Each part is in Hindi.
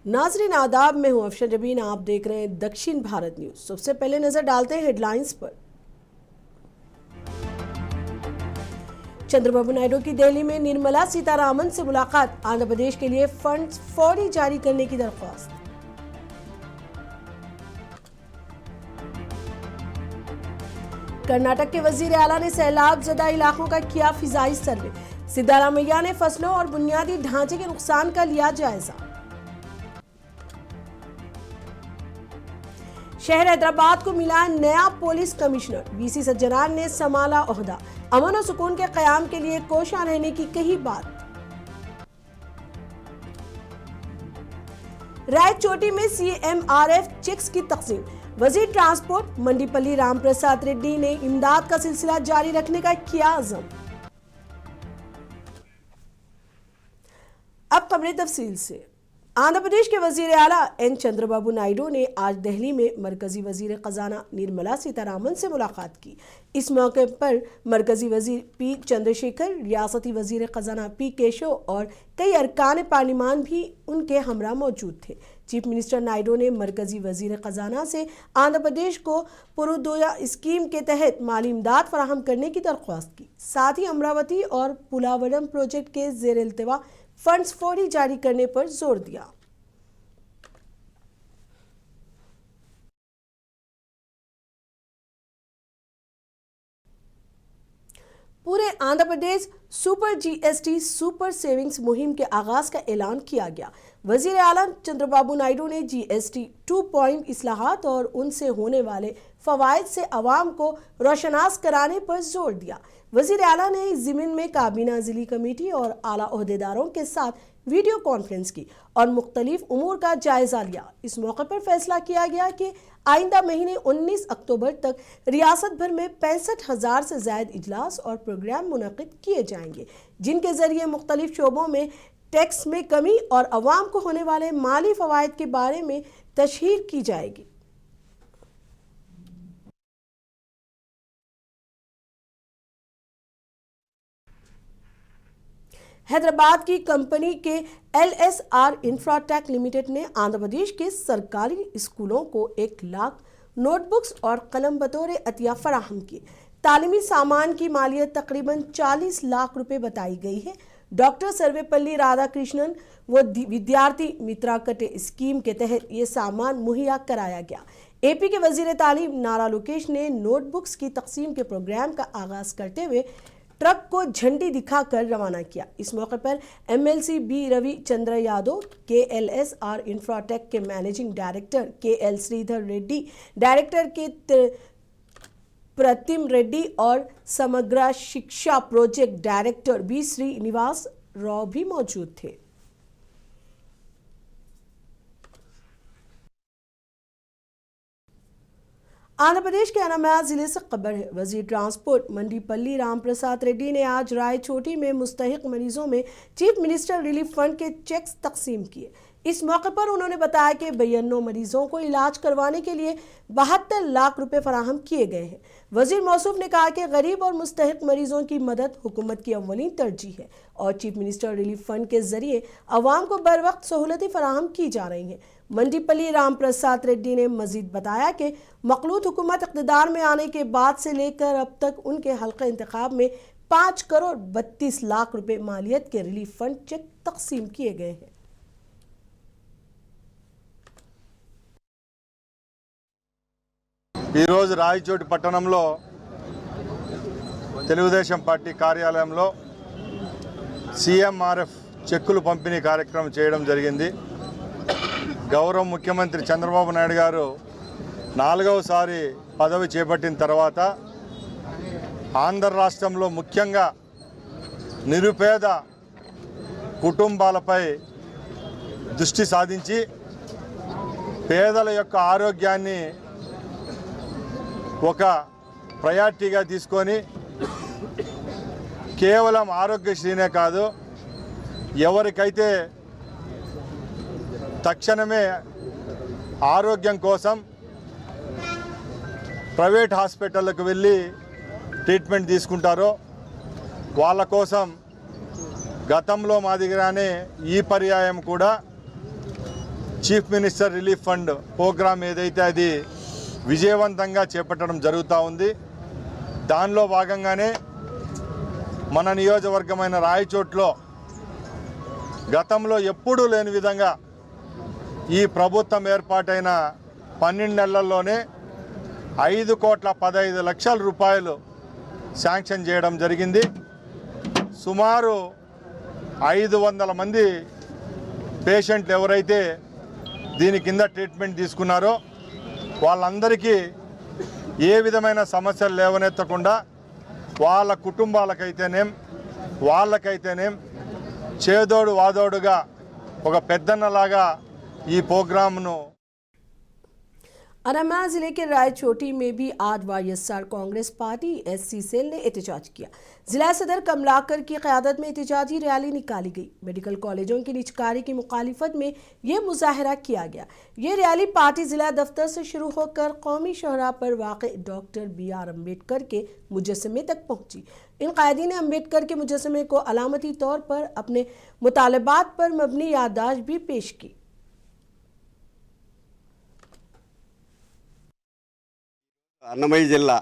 नाजरीन आदाब में हूं अफशर जबीन। आप देख रहे हैं दक्षिण भारत न्यूज। सबसे पहले नजर डालते हैं हेडलाइंस पर। चंद्रबाबू नायडू की दिल्ली में निर्मला सीतारामन से मुलाकात, आंध्र प्रदेश के लिए फंड्स फौरी जारी करने की दरख्वास्त। कर्नाटक के वजीर आला ने सैलाब ज़दा इलाकों का किया फिजाई सर्वे, सिद्धारामैया ने फसलों और बुनियादी ढांचे के नुकसान का लिया जायजा। शहर हैदराबाद को मिला नया पुलिस कमिश्नर, वीसी सज्जनार ने संभाला ओहदा, अमन और सुकून के कयाम के लिए कोशा रहने की कही बात। रायचोटी में सीएमआरएफ चेक्स की तकसीम, वजीर ट्रांसपोर्ट मंडीपल्ली रामप्रसाद रेड्डी ने इमदाद का सिलसिला जारी रखने का किया अज़म। अब खबरें तफसील से। आंध्र प्रदेश के वजीर आला एन चंद्रबाबू नायडू ने आज दिल्ली में मरकजी वजीर खजाना निर्मला सीतारामन से मुलाकात की। इस मौके पर मरकजी वजीर पी चंद्रशेखर, रियासती वजीर खजाना पी केशव और कई अरकान पार्लिमान भी उनके हमरा मौजूद थे। चीफ मिनिस्टर नायडू ने मरकजी वजीर खजाना से आंध्र प्रदेश को पुरुदोया स्कीम के तहत माली इमदाद फराहम करने की दरख्वास्त की। साथ ही अमरावती और पुलावरम प्रोजेक्ट के जेर इल्तवा फंड्स फौरी जारी करने पर जोर दिया। पूरे Andhra Pradesh super GST super savings मुहिम के आगाज का ऐलान किया गया। वजीर आला चंद्रबाबू नायडू ने जीएसटी 2 इस्लाहात और उनसे होने वाले फवायद से अवाम को रोशनास कराने पर जोर दिया। वजीर आला ने इस ज़मीन में काबीना जिली कमेटी और आला ओहदेदारों के साथ वीडियो कॉन्फ्रेंस की और मुख्तलिफ उमूर का जायजा लिया। इस मौके पर फैसला किया गया कि आइंदा महीने 19 अक्टूबर तक रियासत भर में 65,000 से ज़ायद इजलास और प्रोग्राम मुनक़िद किए जाएंगे, जिनके ज़रिए मुख्तलिफ शोबों में टैक्स में कमी और अवाम को होने वाले माली फ़वाइद के बारे में तशहीर की जाएगी। हैदराबाद की कंपनी के LSR इंफ्राटेक लिमिटेड ने आंध्र प्रदेश के सरकारी स्कूलों को 1 लाख नोटबुक्स और कलम बतौर अतिया फराहम की। तालीमी सामान की मालियत तकरीबन 40 लाख रुपए बताई गई है। डॉक्टर सर्वेपल्ली राधाकृष्णन व विद्यार्थी मित्राकटे स्कीम के तहत ये सामान मुहैया कराया गया। एपी के वजीर तालीम नारा लोकेश ने नोटबुक्स की तकसीम के प्रोग्राम का आगाज करते हुए ट्रक को झंडी दिखाकर रवाना किया। इस मौके पर MLC B Ravi Chandra Yadav, KLSR Infratech के managing director KL Sridhar Reddy, director K Pratim Reddy और Samagra Shiksha project director B Srinivas Rao भी मौजूद थे। आंध्र प्रदेश के अनामया जिले से खबर है। वजीर ट्रांसपोर्ट मंडीपल्ली रामप्रसाद रेड्डी ने आज रायचोटी में मुस्तहिक मरीजों में चीफ मिनिस्टर रिलीफ फंड के चेक्स तकसीम किए। इस मौके पर उन्होंने बताया कि 92 मरीजों को इलाज करवाने के लिए 72 लाख रुपए फराहम किए गए हैं। वजीर मौसूफ ने कहा कि गरीब और मुस्तहिक मरीजों की मदद हुकूमत की अव्वलीन तरजीह है और चीफ मिनिस्टर रिलीफ फंड के जरिए अवाम को बर वक्त सहूलतें फराहम की जा रही हैं। मंडीपल्ली रामप्रसाद रेड्डी ने मजीद बताया कि मखलूत हुकूमत इक़्तिदार में आने के बाद से लेकर अब तक उनके हल्का इंतखाब में 5 करोड़ 32 लाख रुपए मालियत के रिलीफ फंड चेक तकसीम किए गए हैं। ఈరోజు రాయచోటి పట్టణంలో తెలుగుదేశం పార్టీ కార్యాలయంలో CMRF చెక్కులు పంపిణీ కార్యక్రమం చేయడం జరిగింది। గౌరవ ముఖ్యమంత్రి చంద్రబాబు నాయుడు గారు 4వసారి పదవి చేపట్టిన తర్వాత ఆంధ్ర రాష్ట్రంలో ముఖ్యంగా నిరుపేద కుటుంబాలపై దృష్టి సాధించి పేదల యొక్క ఆరోగ్యాన్ని ఒక ప్రయారిటీగా తీసుకొని కేవలం ఆరోగ్యశ్రీనే కాదు, ఎవరికైతే తక్షణమే ఆరోగ్యం కోసం ప్రైవేట్ హాస్పిటల్లకు వెళ్ళి ట్రీట్మెంట్ తీసుకుంటారో వాళ్ళ కోసం గతంలో మాదిరిగానే ఈ పర్యాయం కూడా chief minister relief fund program ఏదైతే అది విజయవంతంగా చేపట్టడం జరుగుతూ ఉంది. దానిలో భాగంగానే మన నియోజకవర్గమైన రాయచోట్లో గతంలో ఎప్పుడూ లేని విధంగా ఈ ప్రభుత్వం ఏర్పాటైన 12 నెలల్లోనే 5,15,00,000 రూపాయలు శాంక్షన్ చేయడం జరిగింది. సుమారు 500 మంది పేషెంట్లు ఎవరైతే దీని కింద ట్రీట్మెంట్ తీసుకున్నారో వాళ్ళందరికీ ఏ విధమైన సమస్యలు లేవనెత్తకుండా వాళ్ళ వాళ్ళకైతేనేం చేదోడు వాదోడుగా ఒక పెద్దన్నలాగా ఈ ప్రోగ్రామ్ను अनमना जिले के रायचोटी में भी आज वाईएसआर कांग्रेस पार्टी एससी सेल ने एहतजाज किया। जिला सदर कमलाकर की क़यादत में एहतजाजी रैली निकाली गई। मेडिकल कॉलेजों की निजकारी की मुखालिफत में ये मुजाहरा किया गया। ये रैली पार्टी जिला दफ्तर से शुरू होकर कौमी शहरा पर वाक़ डॉक्टर BR अम्बेडकर के मुजस्समे तक पहुंची। इन कायदीन ने अम्बेडकर के मुजस्समे को अलामती तौर पर अपने मुतालबात पर मबनी याददाश्त भी पेश की। అన్నమయ్య జిల్లా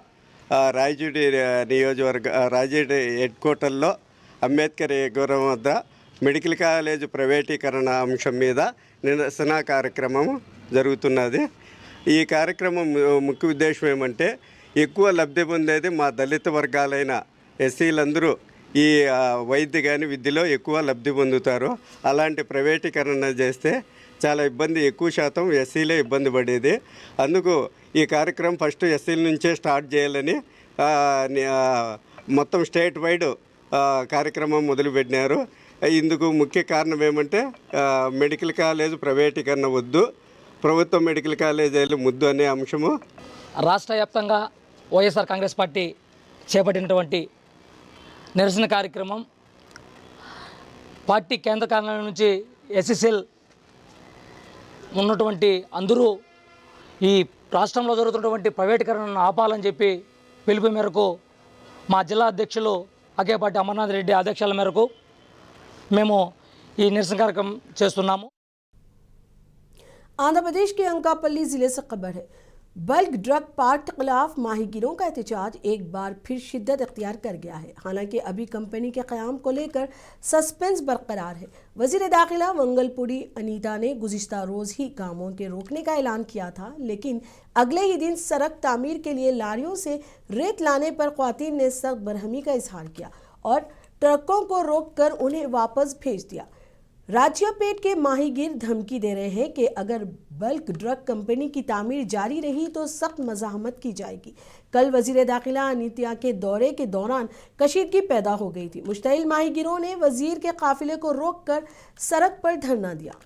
రాయచోటి నియోజకవర్గ రాయచోటి హెడ్ క్వార్టర్లో అంబేద్కర్ విగ్రహం వద్ద మెడికల్ కాలేజ్ ప్రైవేటీకరణ అంశం మీద నిరసన కార్యక్రమం జరుగుతున్నది. ఈ కార్యక్రమం ముఖ్య ఉద్దేశం ఏమంటే ఎక్కువ లబ్ధి పొందేది మా దళిత వర్గాలైన ఎస్సీలందరూ ఈ వైద్య కానీ విద్యలో ఎక్కువ లబ్ధి పొందుతారు. అలాంటి ప్రైవేటీకరణ చేస్తే చాలా ఇబ్బంది, ఎక్కువ శాతం ఎస్సీలే ఇబ్బంది పడేది. అందుకు ఈ కార్యక్రమం ఫస్ట్ ఎస్సీల నుంచే స్టార్ట్ చేయాలని మొత్తం స్టేట్ వైడ్ కార్యక్రమం మొదలుపెట్టినారు. ఇందుకు ముఖ్య కారణం ఏమంటే మెడికల్ కాలేజ్ ప్రైవేటీకరణ వద్దు, ప్రభుత్వ మెడికల్ కాలేజీలు ముద్దు అనే అంశము. రాష్ట్ర వ్యాప్తంగా వైఎస్ఆర్ కాంగ్రెస్ పార్టీ చేపట్టినటువంటి నిరసన కార్యక్రమం పార్టీ కేంద్ర కార్యాలయం నుంచి ఎస్సీసీఎల్ ఉన్నటువంటి అందరూ ఈ రాష్ట్రంలో జరుగుతున్నటువంటి ప్రైవేటీకరణను ఆపాలని చెప్పి పిలుపు మేరకు మా జిల్లా అధ్యక్షులు అకేపాటి అమర్నాథ్ రెడ్డి ఆదేశాల మేరకు మేము ఈ నిరసన కార్యక్రమం చేస్తున్నాము. आंध्र प्रदेश के अंकापल्ली जिले से खबर है। बल्क ड्रग पार्क के खिलाफ माहीगीरों का एहतजाज एक बार फिर शिद्दत इख्तियार कर गया है। हालांकि अभी कंपनी के क़याम को लेकर सस्पेंस बरकरार है। वज़ीर दाखिला मंगलपुरी अनीता ने गुज़िश्ता रोज़ ही कामों के रोकने का ऐलान किया था, लेकिन अगले ही दिन सड़क तामीर के लिए लारियों से रेत लाने पर ख्वातीन ने सख्त बरहमी का इजहार किया और ट्रकों को रोक कर उन्हें वापस भेज दिया। राज्यपेट के माहीगीर धमकी दे रहे हैं कि अगर बल्क ड्रग कंपनी की तामीर जारी रही तो सख्त मज़ाहमत की जाएगी। कल वज़ीर दाखिला अनीतिया के दौरे के दौरान कशीदगी पैदा हो गई थी। मुश्तइल माहीगीरों ने वज़ीर के काफिले को रोककर सड़क पर धरना दिया।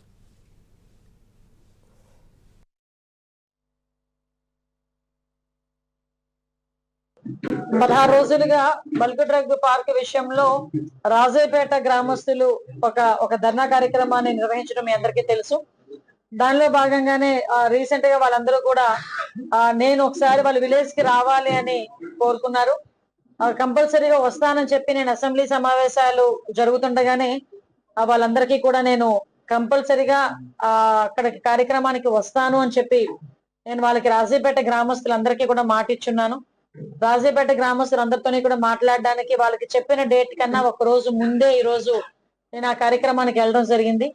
పదహారు రోజులుగా బల్క్ డ్రగ్ పార్క్ విషయంలో రాజేపేట గ్రామస్తులు ఒక ధర్నా కార్యక్రమాన్ని నిర్వహించడం మీ అందరికీ తెలుసు. దానిలో భాగంగానే రీసెంట్ గా వాళ్ళందరూ కూడా నేను ఒకసారి వాళ్ళ విలేజ్ కి రావాలి అని కోరుకున్నారు. కంపల్సరీగా వస్తానని చెప్పి నేను అసెంబ్లీ సమావేశాలు జరుగుతుండగానే వాళ్ళందరికీ కూడా నేను కంపల్సరీగా అక్కడికి కార్యక్రమానికి వస్తాను అని చెప్పి నేను వాళ్ళకి రాజేపేట గ్రామస్తులందరికీ కూడా మాట ఇచ్చున్నాను. రాజేపేట గ్రామస్తులందరితోని కూడా మాట్లాడడానికి వాళ్ళకి చెప్పిన డేట్ కన్నా ఒక రోజు ముందే ఈ రోజు నేను ఆ కార్యక్రమానికి వెళ్ళడం జరిగింది.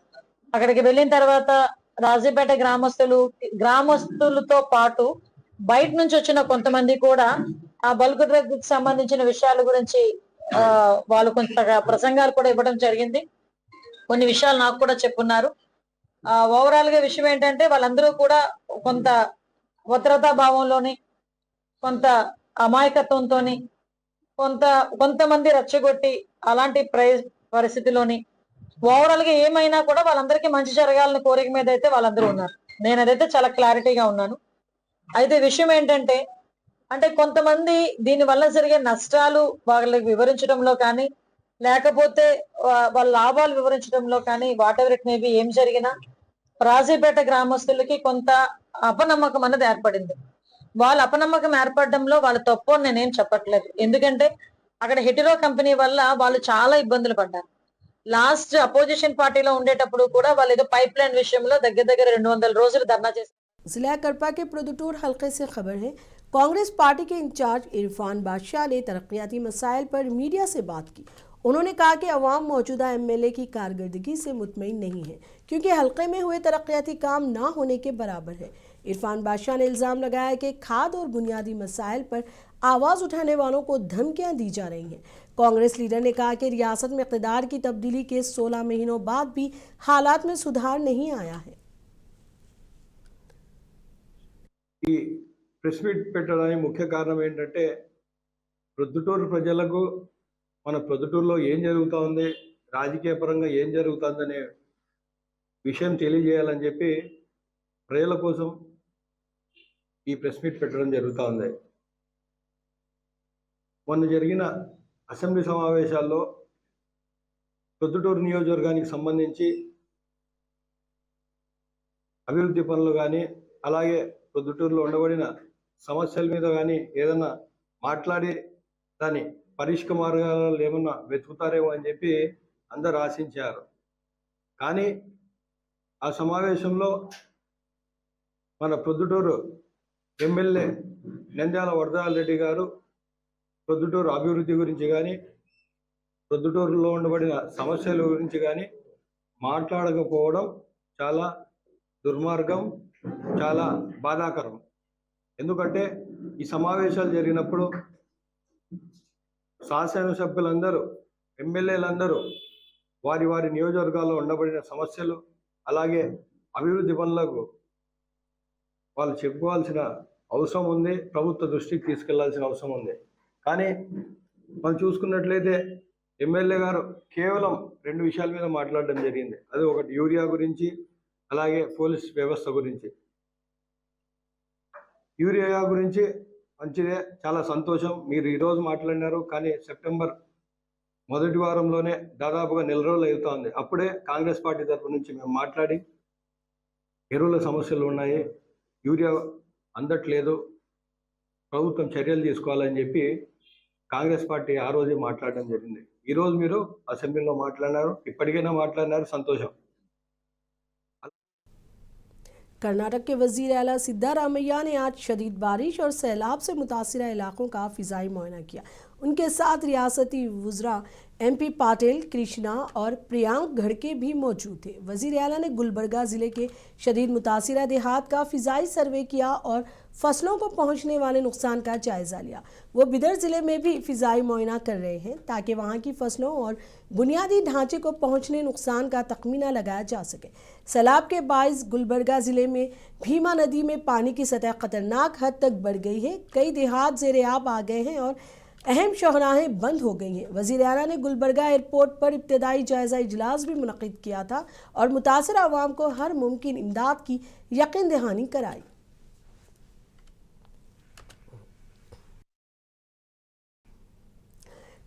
అక్కడికి వెళ్ళిన తర్వాత రాజేపేట గ్రామస్తులతో పాటు బయట నుంచి వచ్చిన కొంతమంది కూడా ఆ బల్క్ డ్రగ్ కి సంబంధించిన విషయాల గురించి వాళ్ళు కొంత ప్రసంగాలు కూడా ఇవ్వడం జరిగింది. కొన్ని విషయాలు నాకు కూడా చెప్పున్నారు. ఓవరాల్ గా విషయం ఏంటంటే వాళ్ళందరూ కూడా కొంత భద్రతా భావంలోని, కొంత అమాయకత్వంతో, కొంతమంది రెచ్చగొట్టి అలాంటి పరిస్థితిలోని ఓవరాల్ గా ఏమైనా కూడా వాళ్ళందరికీ మంచి జరగాలని కోరిక మీద అయితే వాళ్ళందరూ ఉన్నారు. నేను అదైతే చాలా క్లారిటీగా ఉన్నాను. అయితే విషయం ఏంటంటే అంటే కొంతమంది దీని వల్ల జరిగే నష్టాలు వాళ్ళకి వివరించడంలో కానీ, లేకపోతే వాళ్ళ లాభాలు వివరించడంలో కానీ, what ever it may be, ఏం జరిగినా రాజీపేట గ్రామస్తులకి కొంత అపనమ్మకం అన్నది ఏర్పడింది. వాళ్ళ అపనమ్మకం ఏర్పడడంలో వాళ్ళ తప్పు నేనేం చెప్పట్లేదు. ఎందుకంటే అక్కడ హెటిరో కంపెనీ వల్ల వాళ్ళు చాలా ఇబ్బందులు పడ్డారు. లాస్ట్ అపోజిషన్ పార్టీలో ఉండేటప్పుడు కూడా వాళ్ళు ఏదో పైప్ లైన్ విషయంలో దగ్గర దగ్గర 200 రోజులు ధర్నా చేశారు. जिला करपा के प्रोदुटूर हलके से खबर है, कांग्रेस पार्टी के इंचार्ज इरफान बादशाह ने तरक्याती मसाइल पर मीडिया से बात की। उन्होंने कहा कि अवाम मौजूदा एमएलए की कारकर्दगी से मुतमईन नहीं है, क्योंकि हलके में हुए तरक्याती काम ना होने के बराबर है। इरफान बादशाह ने इल्ज़ाम लगाया कि खाद और बुनियादी मसाइल पर आवाज़ उठाने वालों को धमकियां दी जा रही हैं। कांग्रेस लीडर ने कहा कि रियासत में इक़्तिदार की तब्दीली के 16 महीनों बाद भी हालात में सुधार नहीं आया है। ఈ ప్రెస్ మీట్ పెట్టడానికి ముఖ్య కారణం ఏంటంటే ప్రొద్దుటూరు ప్రజలకు మన ప్రొద్దుటూరులో ఏం జరుగుతూ ఉంది, రాజకీయ పరంగా ఏం జరుగుతుందనే విషయం తెలియజేయాలని చెప్పి ప్రజల కోసం ఈ ప్రెస్ మీట్ పెట్టడం జరుగుతూ ఉంది. మొన్న జరిగిన అసెంబ్లీ సమావేశాల్లో ప్రొద్దుటూరు నియోజకవర్గానికి సంబంధించి అభివృద్ధి పనులు కానీ అలాగే ప్రొద్దుటూరులో ఉండబడిన సమస్యల మీద కానీ ఏదన్నా మాట్లాడి దాని పరిష్కారాలు ఏమన్నా వెతుకుతారేమో అని చెప్పి అందరు ఆశించారు. కానీ ఆ సమావేశంలో మన ప్రొద్దుటూరు ఎమ్మెల్యే నంద్యాల వరదరాజ రెడ్డి గారు ప్రొద్దుటూరు అభివృద్ధి గురించి కానీ ప్రొద్దుటూరులో ఉండబడిన సమస్యల గురించి కానీ మాట్లాడకపోవడం చాలా దుర్మార్గం, చాలా బాధాకరం. ఎందుకంటే ఈ సమావేశాలు జరిగినప్పుడు శాసనసభ్యులందరూ, ఎమ్మెల్యేలందరూ వారి వారి నియోజకవర్గాల్లో ఉండబడిన సమస్యలు అలాగే అభివృద్ధి పనులకు వాళ్ళు చెప్పుకోవాల్సిన అవసరం ఉంది, ప్రభుత్వ దృష్టికి తీసుకెళ్లాల్సిన అవసరం ఉంది. కానీ మనం చూసుకున్నట్లయితే ఎమ్మెల్యే గారు కేవలం 2 విషయాల మీద మాట్లాడడం జరిగింది. అది ఒకటి యూరియా గురించి, అలాగే పోలీస్ వ్యవస్థ గురించి. యూరియా గురించి మంచిదే, చాలా సంతోషం మీరు ఈరోజు మాట్లాడినారు. కానీ సెప్టెంబర్ మొదటి వారంలోనే దాదాపుగా 1 నెల రోజులు అవుతుంది. అప్పుడే కాంగ్రెస్ పార్టీ తరఫు నుంచి మేము మాట్లాడి ఎరువుల సమస్యలు ఉన్నాయి, యూరియా అందట్లేదు, ప్రభుత్వం చర్యలు తీసుకోవాలని చెప్పి కాంగ్రెస్ పార్టీ ఆ రోజే మాట్లాడడం జరిగింది. ఈరోజు మీరు అసెంబ్లీలో మాట్లాడినారు, ఇప్పటికైనా మాట్లాడినారు, సంతోషం. कर्नाटक के वजीर आला सिद्धारामैया ने आज शदीद बारिश और सैलाब से मुतासिरा इलाकों का फ़िज़ाई मुआयना किया। उनके साथ रियासती वज़रा MP पाटिल, कृष्णा और प्रियांक घड़के भी मौजूद थे। वज़ीर आला ने गुलबर्गा ज़िले के शदीद मुतासिरा देहात का फ़िज़ाई सर्वे किया और फसलों को पहुंचने वाले नुकसान का जायज़ा लिया। वो बिदर ज़िले में भी फ़िज़ाई मुआयना कर रहे हैं ताकि वहां की फसलों और बुनियादी ढांचे को पहुंचने नुकसान का तखमीना लगाया जा सके। सैलाब के बाइस गुलबर्गा ज़िले में भीमा नदी में पानी की सतह ख़तरनाक हद तक बढ़ गई है। कई देहात ज़ेर-ए-आब आ गए हैं और अहम शोहराहें बंद हो गई हैं। वज़ीर आला ने गुलबर्गा एयरपोर्ट पर इब्तदाई जायज़ा इजलास भी मुनक़िद किया था और मुतासर अवाम को हर मुमकिन इमदाद की यकीन दहानी कराई।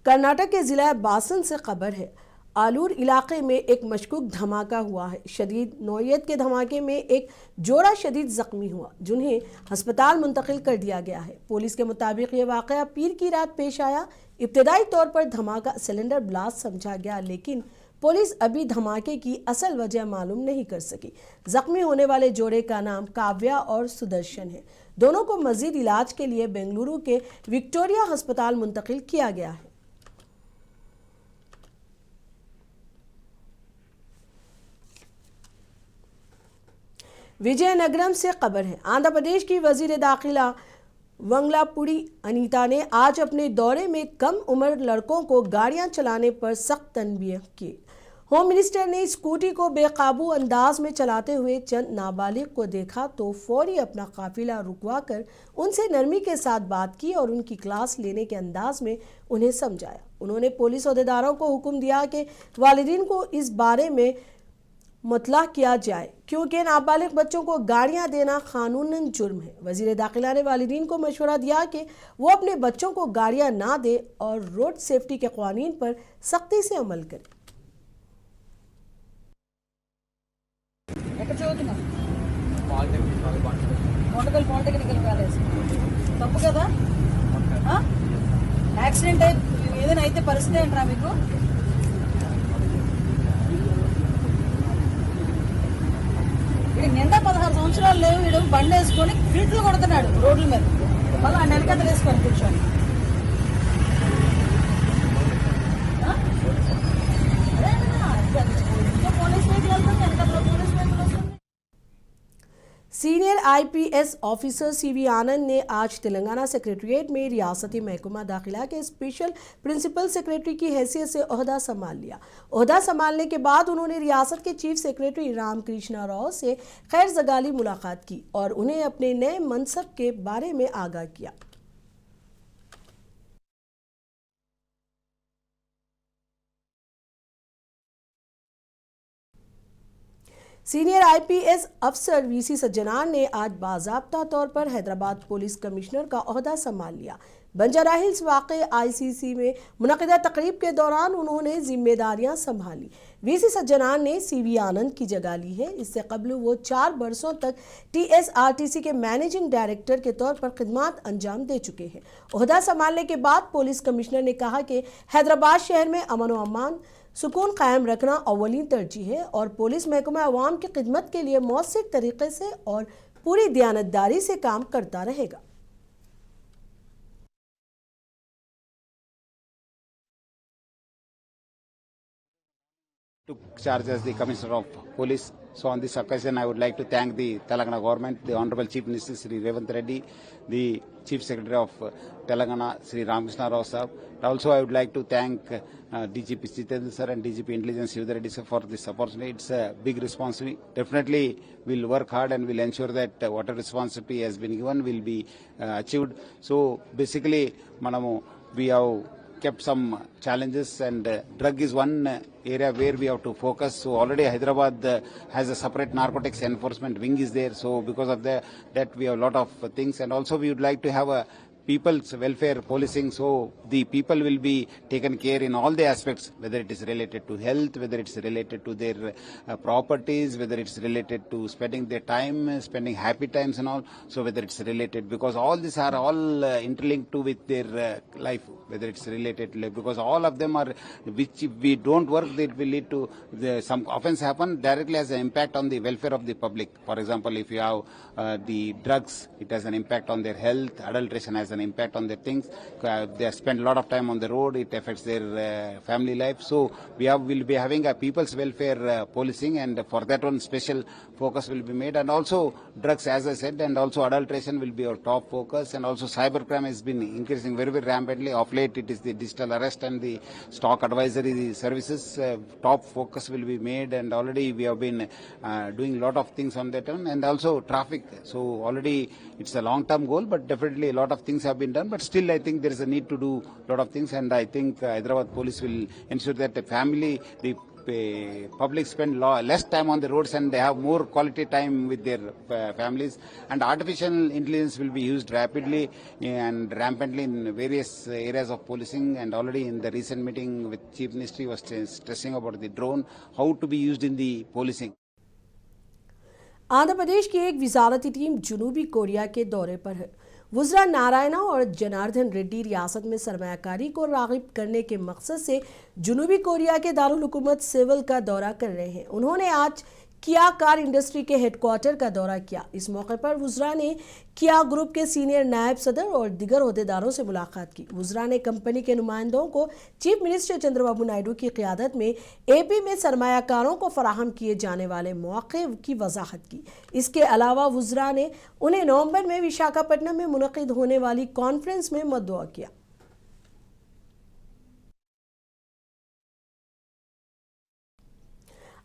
कर्नाटक के ज़िला बासन से खबर है, आलूर इलाके में एक मशकूक धमाका हुआ है। शदीद नौयत के धमाके में एक जोड़ा शदीद ज़ख्मी हुआ, जिन्हें हस्पताल मुंतकिल कर दिया गया है। पुलिस के मुताबिक ये वाक़या पीर की रात पेश आया। इब्तदाई तौर पर धमाका सिलेंडर ब्लास्ट समझा गया, लेकिन पुलिस अभी धमाके की असल वजह मालूम नहीं कर सकी। ज़ख्मी होने वाले जोड़े का नाम काव्या और सुदर्शन है। दोनों को मज़ीद इलाज के लिए बेंगलुरु के विक्टोरिया अस्पताल मुंतकिल किया गया है। विजयनगरम से खबर है, आंध्र प्रदेश की वजीर दाखिला वंगलापुड़ी अनीता ने आज अपने दौरे में कम उम्र लड़कों को गाड़ियां चलाने पर सख्त तनबीह की। होम मिनिस्टर ने स्कूटी को बेकाबू अंदाज में चलाते हुए चंद नाबालिग को देखा तो फौरी अपना काफिला रुकवा कर उनसे नरमी के साथ बात की और उनकी क्लास लेने के अंदाज में उन्हें समझाया। उन्होंने पुलिस अहदेदारों को हुक्म दिया कि वालिदीन को इस बारे में मुतला किया जाए, क्योंकि नाबालिग बच्चों को गाड़ियां देना कानूनन जुर्म है। वजीर दाखिला ने वालिदीन को मशवरा दिया कि वो अपने बच्चों को गाड़ियां ना दे और रोड सेफ्टी के कानून पर सख्ती से अमल करें। పాలిటెక్నికల్ కాలేజ్ తప్పు కదా, యాక్సిడెంట్ ఏదైనా అయితే పరిస్థితి ఏంట్రా మీకు? అతను బండి వేసుకొని ఫీట్లు కొడుతున్నాడు రోడ్ల మీద, మళ్ళీ ఆ నెలకత వేసుకొని కూర్చొని. सीनियर आईपीएस ऑफिसर सीवी आनंद ने आज तेलंगाना सेक्रेटरिएट में रियासती महकमा दाखिला के स्पेशल प्रिंसिपल सेक्रेटरी की हैसियत से ओहदा संभाल लिया। ओहदा संभालने के बाद उन्होंने रियासत के चीफ सेक्रेटरी रामकृष्णा राव से खैर जगाली मुलाकात की और उन्हें अपने नए मनसब के बारे में आगाह किया। सीनियर आईपीएस अफसर वीसी सज्जनार ने आज बाज़ाब्ता तौर पर हैदराबाद पुलिस कमिश्नर का ओहदा संभाल लिया। बंजारा हिल्स वाक़े आईसीसी में मुनक़िदा तकरीब के दौरान उन्होंने जिम्मेदारियां संभाली। वीसी सज्जनार ने सीवी आनंद की जगह ली है। इससे कबल वो 4 बरसों तक टीएसआरटीसी के मैनेजिंग डायरेक्टर के तौर पर खिदमत अंजाम दे चुके हैं। ओहदा संभालने के बाद पुलिस कमिश्नर ने कहा कि हैदराबाद शहर में अमन व अमान सुकून कायम रखना अव्वलीन तरजीह है और पुलिस महकमा अवाम की खिदमत के लिए मौसर तरीके से और पूरी दयानतदारी से काम करता रहेगा। Took charge as the Commissioner of Police. So on this occasion, I would like to thank the Telangana government, the Honorable Chief Minister Sri Revanth Reddy, the Chief Secretary of Telangana Sri Ramakrishna Rao sir. Also, I would like to thank DGP Jitendra sir and DGP Intelligence Sivadar Reddy sir for this opportunity. It's a big responsibility. Definitely, we'll work hard and we'll ensure that whatever responsibility has been given will be achieved. So basically, Manamu, we have kept some challenges and drug is one area where we have to focus. So already Hyderabad has a separate narcotics enforcement wing is there. So because of that we have a lot of things, and also we would like to have a people's welfare policing, so the people will be taken care in all the aspects, whether it is related to health, whether it's related to their properties, whether it's related to spending their time, spending happy times and all, so whether it's related, because all these are all interlinked to with their life, whether it's related to life, because all of them are, which if we don't work, it will lead to some offense happen directly has an impact on the welfare of the public. For example, if you have the drugs, it has an impact on their health, adulteration has an impact on their things, they spend a lot of time on the road, it affects their family life. So will be having a people's welfare policing, and for that one special focus will be made. And also drugs, as I said, and also adulteration will be our top focus, and also cybercrime has been increasing very, very rampantly. Of late it is the digital arrest and the stock advisory services, top focus will be made, and already we have been doing a lot of things on that one. And also traffic, so already it's a long term goal, but definitely a lot of things have been done, but still I think there is a need to do a lot of things, and I think Hyderabad police will ensure that the public spend less time on the roads and they have more quality time with their families. And artificial intelligence will be used rapidly and rampantly in various areas of policing, and already in the recent meeting with Chief Ministry was stressing about the drone, how to be used in the policing. Andhra Pradesh की एक विजारती टीम जनूबी कोरिया के दौरे पर है। वुज़रा नारायणा और जनार्दन रेड्डी रियासत में सरमायाकारी को राग़िब करने के मकसद से जनूबी कोरिया के दारुल हुकूमत सेवल का दौरा कर रहे हैं। उन्होंने आज किया कार इंडस्ट्री के हेडक्वार्टर का दौरा किया। इस मौके पर वुज़रा ने किया ग्रुप के सीनियर नायब सदर और दीगर ओहदेदारों से मुलाकात की। वुज़रा ने कंपनी के नुमाइंदों को चीफ मिनिस्टर चंद्रबाबू नायडू की क़ियादत में एपी में सरमायाकारों को फराहम किए जाने वाले मौक़े की वजाहत की। इसके अलावा वुज़रा ने उन्हें नवंबर में विशाखापट्टनम में मुनक़िद होने वाली कॉन्फ्रेंस में मदअ किया।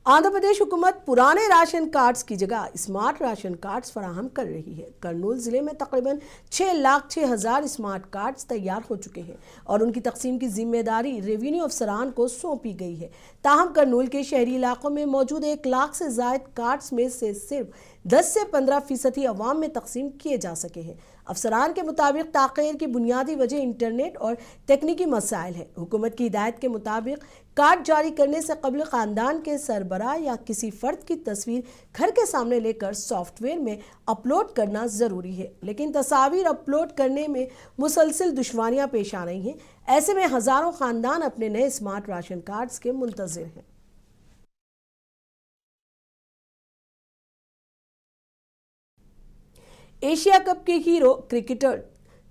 आंध्र प्रदेश हुकूमत पुराने राशन कार्ड्स की जगह स्मार्ट राशन कार्ड्स फराहम कर रही है। कर्नूल जिले में तकरीबन 6,06,000 स्मार्ट कार्ड्स तैयार हो चुके हैं और उनकी तकसीम की जिम्मेदारी रेवेन्यू अफसरान को सौंपी गई है। ताहम कर्नूल के शहरी इलाकों में मौजूद 1 लाख से ज़ायद कार्ड्स में से सिर्फ 10 से 15% अवाम में तकसीम किए जा सके हैं। अफसरान के मुताबिक ताख़ीर की बुनियादी वजह इंटरनेट और तकनीकी मसाइल है। हुकूमत की हिदायत के मुताबिक कार्ड जारी करने से कबल ख़ानदान के सरबराह या किसी फ़र्द की तस्वीर घर के सामने लेकर सॉफ्टवेयर में अपलोड करना ज़रूरी है, लेकिन तस्वीर अपलोड करने में मुसलसल दुश्वारियाँ पेश आ रही हैं। ऐसे में हज़ारों ख़ानदान अपने नए स्मार्ट राशन कार्ड्स के मुंतज़िर हैं। एशिया कप के हीरो क्रिकेटर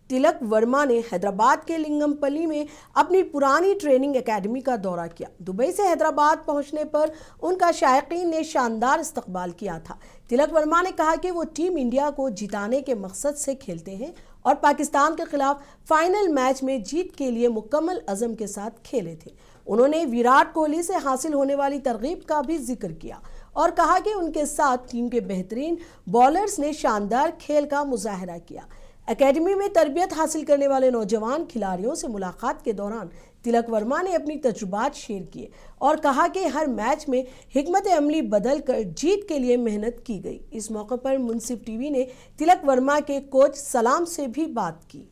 तिलक वर्मा ने हैदराबाद के लिंगमपल्ली में अपनी पुरानी ट्रेनिंग एकेडमी का दौरा किया। दुबई से हैदराबाद पहुंचने पर उनका शायकीन ने शानदार इस्तकबाल किया था। तिलक वर्मा ने कहा कि वो टीम इंडिया को जिताने के मकसद से खेलते हैं और पाकिस्तान के खिलाफ फाइनल मैच में जीत के लिए मुकम्मल अज़म के साथ खेले थे। उन्होंने विराट कोहली से हासिल होने वाली तरगीब का भी जिक्र किया और कहा कि उनके साथ टीम के बेहतरीन बॉलर्स ने शानदार खेल का मुजाहरा किया। एकेडमी में तरबियत हासिल करने वाले नौजवान खिलाड़ियों से मुलाकात के दौरान तिलक वर्मा ने अपनी तजुर्बात शेयर किए और कहा कि हर मैच में हिकमत अमली बदल कर जीत के लिए मेहनत की गई। इस मौके पर मुंसिफ टीवी ने तिलक वर्मा के कोच सलाम से भी बात की।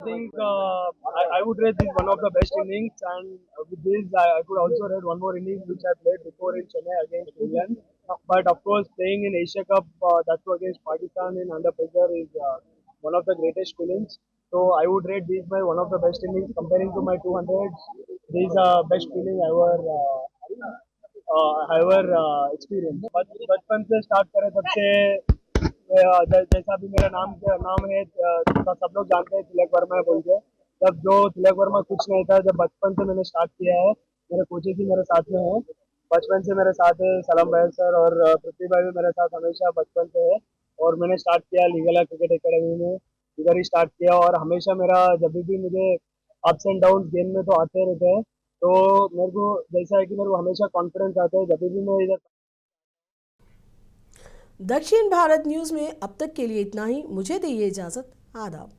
I think I would rate this one of the best innings, and with this I could also rate one more innings which I played before in Chennai against England. But of course, playing in Asia Cup, that's against Pakistan in under pressure is one of the greatest feelings. So I would rate this by one of the best innings comparing to my 200s. This is best feeling I ever experienced. But बचपन से start करें तब से जैसा भी मेरा नाम है सब लोग जानते हैं तिलक वर्मा बोल के। जब जो तिलक वर्मा कुछ नहीं था, जब बचपन से मैंने स्टार्ट किया है, मेरे कोचेस भी मेरे साथ में हैं, बचपन से मेरे साथ है सलाम भाई सर और पृथ्वी भाई भी मेरे साथ हमेशा बचपन से है। और मैंने स्टार्ट किया लीगला क्रिकेट एकेडमी में, इधर ही स्टार्ट किया और हमेशा मेरा जब भी मुझे अप्स एंड डाउन गेम में तो आते रहते हैं, तो मेरे को जैसा है कि मेरे को हमेशा कॉन्फिडेंस आता है जब भी मैं इधर। दक्षिण भारत न्यूज़ में अब तक के लिए इतना ही। मुझे दीजिए इजाज़त। आदाब।